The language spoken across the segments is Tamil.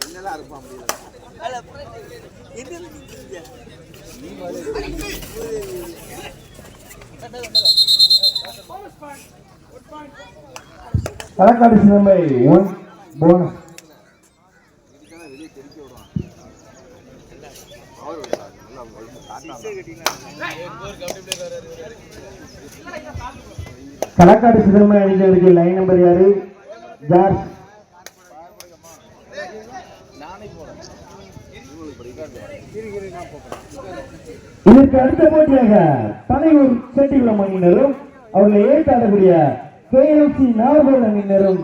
என்னெல்லாம் இருக்கும் களக்காடு சிதம்பை 1 போனஸ். களக்காடு சிதம்பை அணிந்தவருக்கு லைன் நம்பர் யாரு? ஜார்ஜ். இதற்கு அடுத்த போட்டியாக பனையூர் செட்டிகுளம் அணியினரும் அவர்களை ஏற்றாடக்கூடிய KFC நாகர்கோவில் அணியினரும்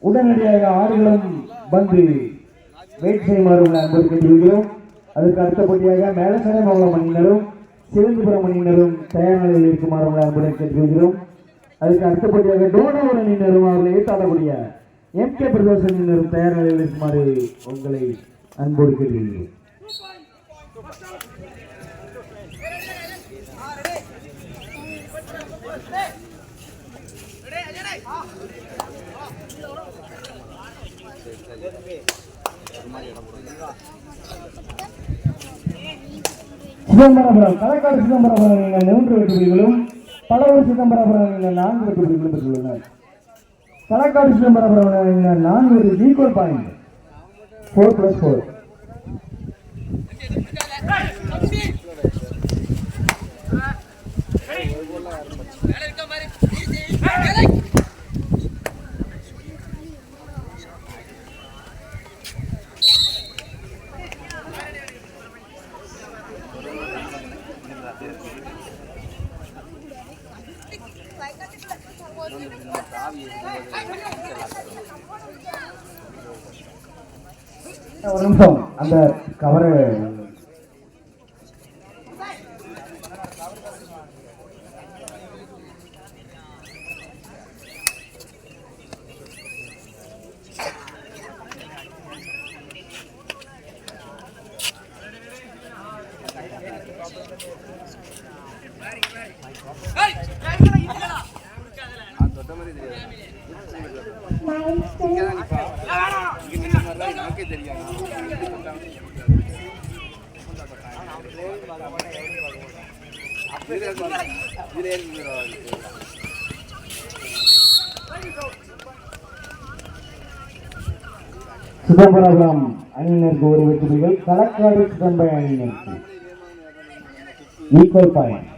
உடனடியாக ஆடுகளும் வந்து வெயிட் செய்யுமாறு அன்பு கேட்டுக்கொள்கிறோம். அதற்கு அடுத்த போட்டியாக மேலசடைமங்கலம் அணியினரும் சிவந்திபுரம் அணியினரும் தயார் நிலையில் இருக்குமாறு அன்புடன் கேட்டுக்கொள்கிறோம். அதுக்கு அடுத்த போட்டியாக டோனூர் அணியினரும் அவர்களை ஏற்றாடக்கூடிய MK பிரதேச அணியினரும் தயார் நிலையில் இருக்குமாறு உங்களை அன்போடு கேட்டுக்கொள்கிறோம். சிதம்பரபுரம் களக்காடு சிதம்பரபுரம் 3 வெற்றி புள்ளிகளும் பலவூர் சிதம்பரபுரம் 4 வெற்றி புள்ளிகளும் பெற்றுள்ளனர். களக்காடு சிதம்பரபுரம் 4 ஒரு ஈக்குவல் பாயிண்ட் 4+4. ஒரு நிமிஷம் அந்த கவரை சிதம்பரம் அணியினருக்கு ஒரு வெற்றி புள்ளிகள், களக்காடு சிதம்பரம் அணியினருக்கு ஈக்குவல் பாயிண்ட்.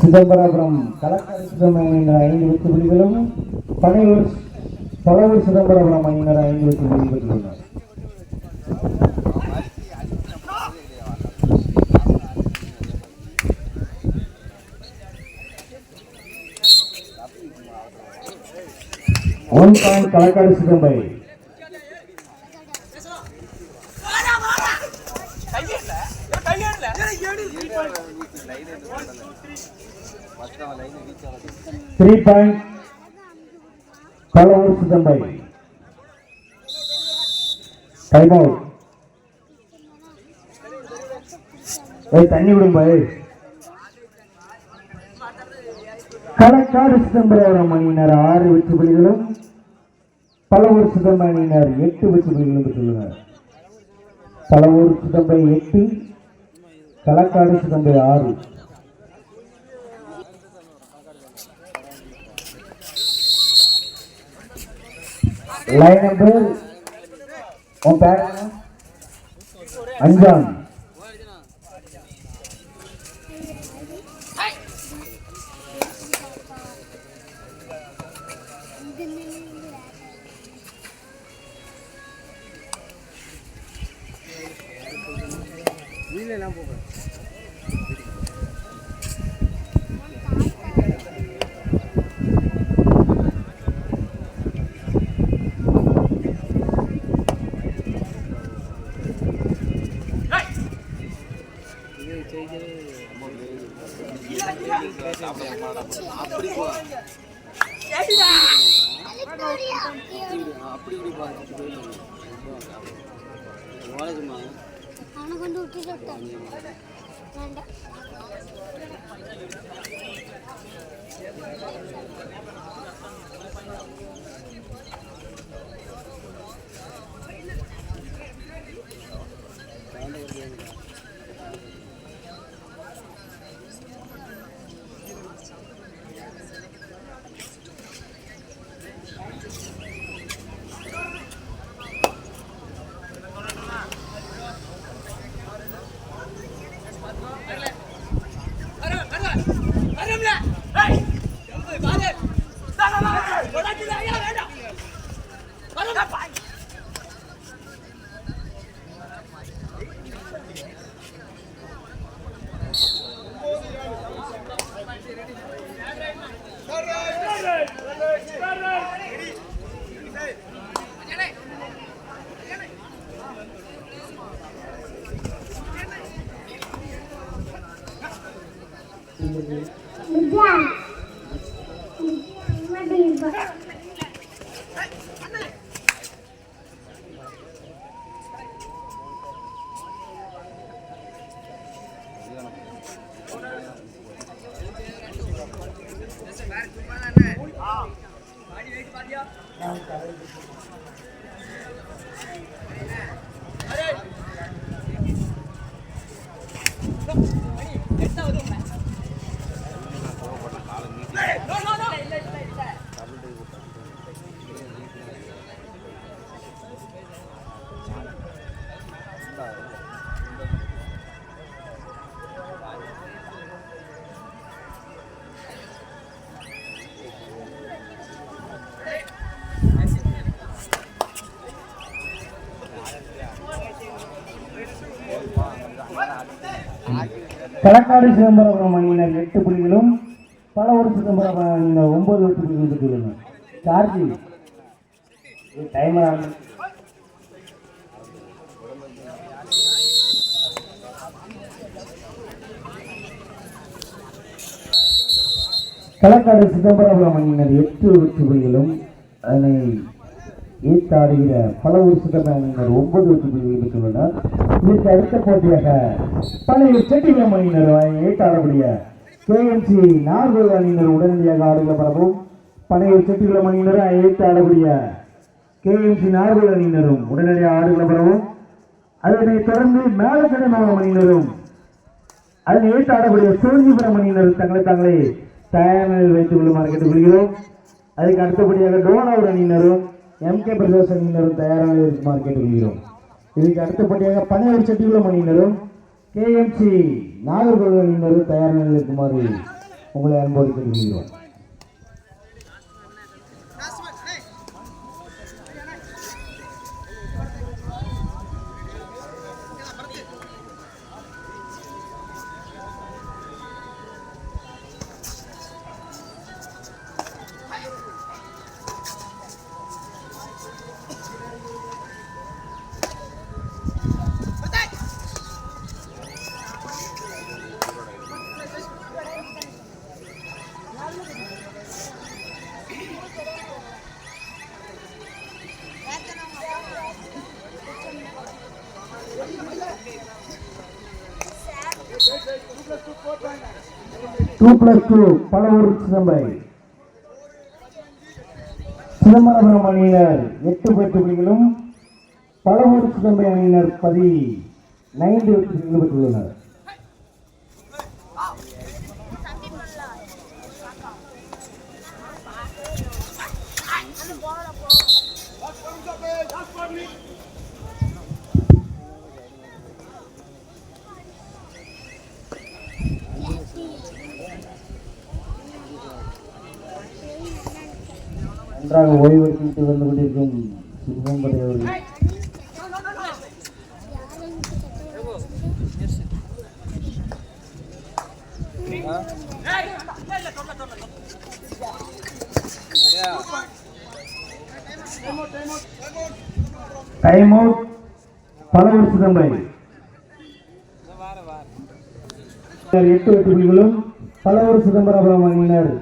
சிதம்பரம் களக்காடு சிதம்பரம் அணியினர் 5 வெற்றி புள்ளிகளும் பலவூர் சிதம்பரம் அணியினர் 5 வெற்றி புள்ளிகள் பெற்றுள்ளனர். One point Kalakkadu Chidambaram. Three point Palavur Chidambaram. Time out. தண்ணி விடும் பாய். களக்காடு சிதம்பரம் அணியினர் 6 வெற்றி புள்ளிகளும் பலவூர் சிதம்பரம் அணியினர் 8 வெற்றி புள்ளிகளும் பெற்றுள்ளனர். பலவூர் சிதம்பரம் 8, களக்காடு சிதம்பரம் 6. Line number Anjaan. களக்காடு சிதம்பரம் அணியினர் 8 புள்ளிகளும் பலவூர் சிதம்பரம் அணியினர் 9 புள்ளிகள் பெற்றுள்ளனர். சார்ஜி டைமர் களக்காடு சிதம்பரம் அணியினர் 8 புள்ளிகளும் அதனை ஏற்றாடுகிற பலவூர் சிதம்பரம் அணியினர் 9 புள்ளிகள் பெற்றுள்ளனர். இதற்கு அடுத்த போட்டியாக பழையூர் செட்டிகுளம் அணியினர் ஏற்றாடக்கூடிய KMC நாகர்கோவில் அணியினர் உடனடியாக ஆடுகள பரப்பும். பழையூர் செட்டிகுளம் அணியினர் ஏற்றாடக்கூடிய KMC நாகர்கோவில் அணியினரும் உடனடியாக ஆடுகள பரவும். அதனைத் தொடர்ந்து மேலக்கடமாவளம் அணியினரும் அதனை ஏற்றாடக்கூடிய சோழிபுரம் அணியினர் தங்களை தயார் நிலையில் வைத்துக் கொள்ளுமாறு கேட்டுக்கொள்கிறோம். அதுக்கு அடுத்தபடியாக டோனாவூர் அணியினரும் MK பிரதேச அணியினரும் தயாராக இருக்குமாறு கேட்டுக்கொள்கிறோம். இதுக்கு அடுத்தபடியாக பனையூர் செட்டிகுளம் அணியினரும் KMC நாகர்கோவில் அணியினரும் தயார் நிலையில் இருக்குமாறு உங்களை அன்போடு கேட்டுக்கொள்கிறோம். பலவூர் சிதம்பரம் அணியினர் 8 புள்ளிகளும் பலவூர் சிதம்பரம் அணியினர் 19 புள்ளிகள் பெற்றுள்ளனர். நன்றாக ஓய்வெடுத்து வந்து கொண்டிருக்கும் சிவம்பரை அவர்கள் டைம் அவுட். பலவூர் சிதம்பரம் 8 புள்ளிகளும் பலவூர் சிதம்பரம் அணியினர்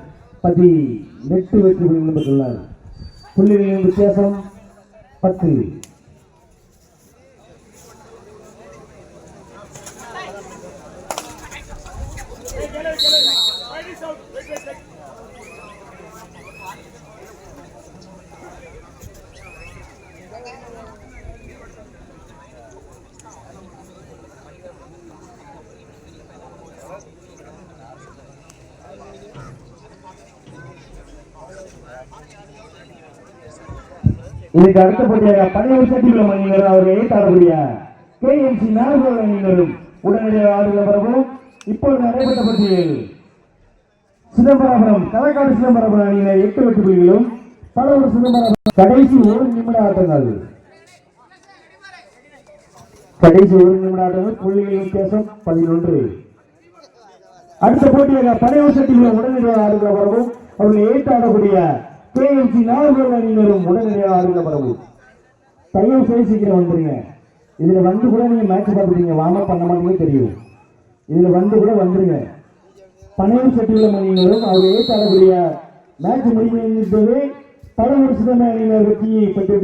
18 புள்ளிகளும் பெற்றுள்ளனர். புள்ளிகளின் வித்தியாசம் 10. இதுக்கு அடுத்த போட்டியாக 11 செட்டிகுளம் அணியினர் அவர்கள் ஏற்றாடக்கூடிய KMC நாகர்கோவில் அணியினரும் உடனடியாக ஆடுகள வரவும். இப்போது நடைபெற்ற போட்டியில் சிதம்பரம் களக்காடு சிதம்பரம் அணியினர் 8 வெற்றி புள்ளிகளும் பலவூர் சிதம்பரம் கடைசி 1 நிமிட ஆட்டங்கள் புள்ளிகளின் வித்தியாசம் 11. அடுத்த போட்டியாக 11 செட்டிகுளம் உடனடியாக ஆடுகள வரவும். அவர்கள் ஏற்றாடக்கூடிய KMC நாகர்கோவில் அணியினரும் உடனடியாக ஆடுகள வரவும். தயவு செய்து சீக்கிரம் வந்துருங்க. இதுல வந்து கூட நீங்க மேட்ச் பார்த்துட்டீங்க, வார்ம் அப் பண்ண மாட்டீங்க தெரியும். இதுல வந்து கூட வந்துருங்க. 12 செட்டிகுளம் அணியினரும் அவர் ஏற்றாடக்கூடிய மேட்ச் முடிவு பலவூர் சிதம்பரம் அணியினர் வெற்றியை பெற்று